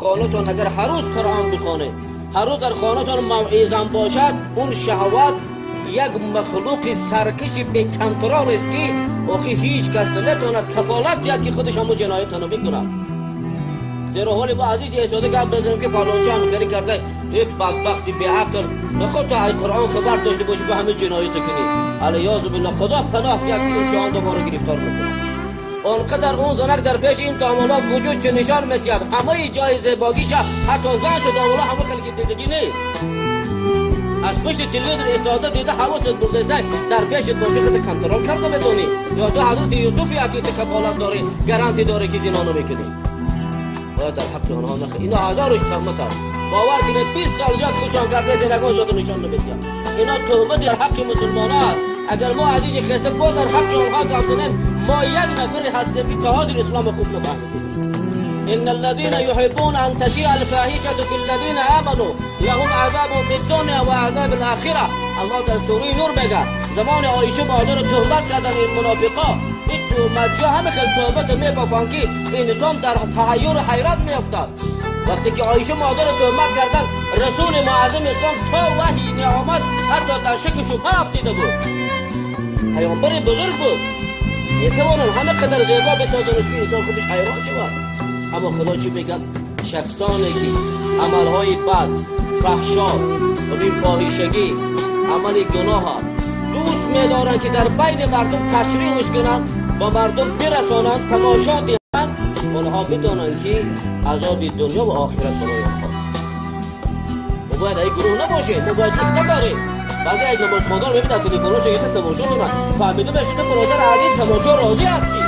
خانه‌تان اگر هر روز قرآن بخوانید، هر روز در خانه‌تان موعظه باشد، اون شهوات یک مخلوق سرکش به کنترل است که آخی هیچ کس نمیتواند کفالت دهد که خودش همون جنایت رو بکند. زیرا حالی ما عزیز ایستاده گپ بزنیم که فلانچه همکاری کرده، این بدبختی به عقل نخواد تو از قرآن خبر داشته باشی که همه جنایت کنی. علیاذ بالله خدا پناه بیاد که امتحان دوباره گرفتار میکنه. آنقدر اون زنک در پیش این دامولا وجود چه نشان میدهد، همه جای زیباییش حتی زنش و دامولا همه خیلی دیدگی نیست. از پشت تلویزیون ایستاده دیده حواست برده در پیشت باشه خود کنترل کرده بدونی، یا تو حضرت یوسفی که کفالت داری گارانتی داری که زنا نمیکنی. باید در حق آنها نخ اینا هزارش تهمت است. باور کنید 20 سال جات خودشان کرده زیرگان جات نشان نمیدن. اینا تهمت در حق مسلمانان است. اگر ما عزیز خسته باز در حق آنها گپ کنیم، ما یک نفری هستیم که اتحاد اسلام خوب نفهمیم. ان الذين يحبون ان تشيع الفاحشه في الذين امنوا لهم عذاب في الدنيا وعذاب الاخره. الله در سوره نور میگه زمان عایشه مادر تهمت کردن این منافقا، این تهمت‌ها همه خیلی تهمت میبافن که انسان در تحیر و حیرت میافتد. وقتی که عایشه مادر تهمت کردن، رسول معظم اسلام تا وحی نعمت حتی در شک شبهه افتیده بود. پیامبر بزرگ بود، میتوانن همه قدر زیبا بسازنش که انسان خودش حیران شود. اما خدا چی میگه؟ شخصانی که عملهای بد، فحشا و بی‌فاحشگی، عمل گناه دوست می‌دارن که در بین مردم تشریحش کنن، با مردم برسانن، تماشا دهن، اونها بدانن که عذاب دنیا و آخرت برای آنهاست. ما باید این گروه نباشیم، ما باید دوست نداریم. بعضی از نماز خواندار میبینن تلفنش یه تماشا کنن، فهمیده بشه تو برادر عزیز تماشا راضی هستی.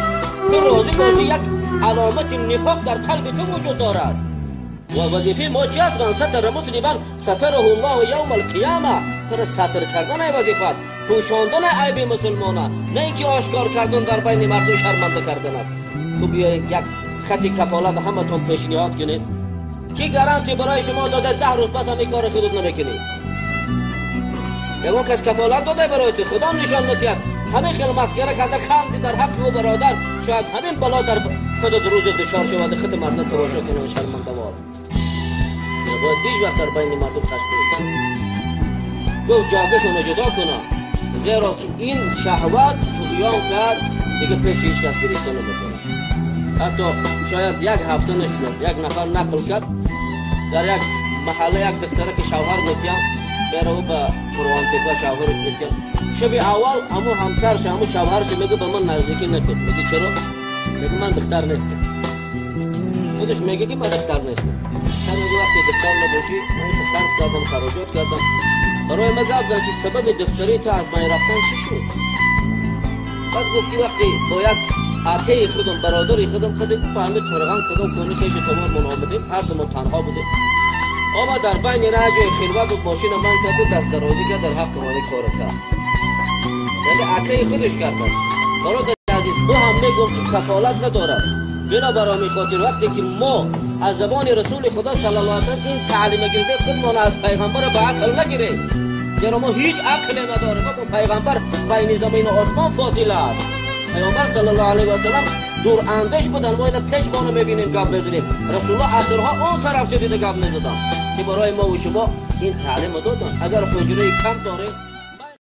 تو راضی باشی، یک علامت نفاق در قلب تو وجود دارد. و وظیفه ما چی است؟ من ستر مسلما ستره الله یوم القیامه. تو ستر کردن ای وظیفت، پوشاندن عیب مسلمانان، نه اینکه آشکار کردن در بین مردم شرمنده کردن است. تو بیا یک خط کفالت همتون پیشنهاد کنید کی گارانتی برای شما داده 10 روز پس هم این کار خودت نمیکنی؟ یگان کس کفالت داده برای تو، خدا نشان ندهد. همه خیلی مسخره کرده خندی در حق او برادر، شاید همین بلا در خود روز دچار شود، خود مردم تماشا کنن شرمنده وار. باید هیچ وقت در بین مردم تشکیل کنن. گفت جاگهشون جدا کنن، زیرا که این شهوت طغیان کرد دیگه پیش هیچ کس گریخته نمیکنه. حتی شاید یک هفته نشد یک نفر نقل کرد در یک محله یک دختره که شوهر میکن بره و به قرآن تکوه شوهرش میکن. شب اول همو همسرش همو شوهرش میگه به من نزدیکی نکن. میگه چرا؟ میگه من دختر نیستم. خودش میگه که من دختر نیستم. من میگه وقتی دختر نباشی من صرف کردم، خراجات کردم، برای من گفتن که سبب دختری تو از من رفتن چی شد؟ بعد گفت که وقتی با یک عقه خودم برادری خودم فهمید فرغان کدام کنی خیش تمام منامدیم، هر دو تنها بودیم. اما در بین راه جای خلوت و ماشین من کرد دست درازی کرد، در حق من کار کرد. یعنی عقه خودش کردن. برادر عزیز او هم میگم که کفالت ندارد. بنابراین خاطر وقتی که ما از زبان رسول خدا صلی الله علیه و سلم این تعلیم گرفته خودمان از پیغمبر به عقل نگیریم. زیرا ما هیچ عقلی نداریم. ما پیغمبر بین زمین و آسمان فاصله است. پیامبر صلی الله علیه و سلم دور اندیش بودن، ما اینا پیش ما نمیبینیم گپ بزنیم. رسول الله عصرها اون طرف چه دیده گپ میزدن که برای ما و شما این تعلیم دادن. اگر حجره کم داریم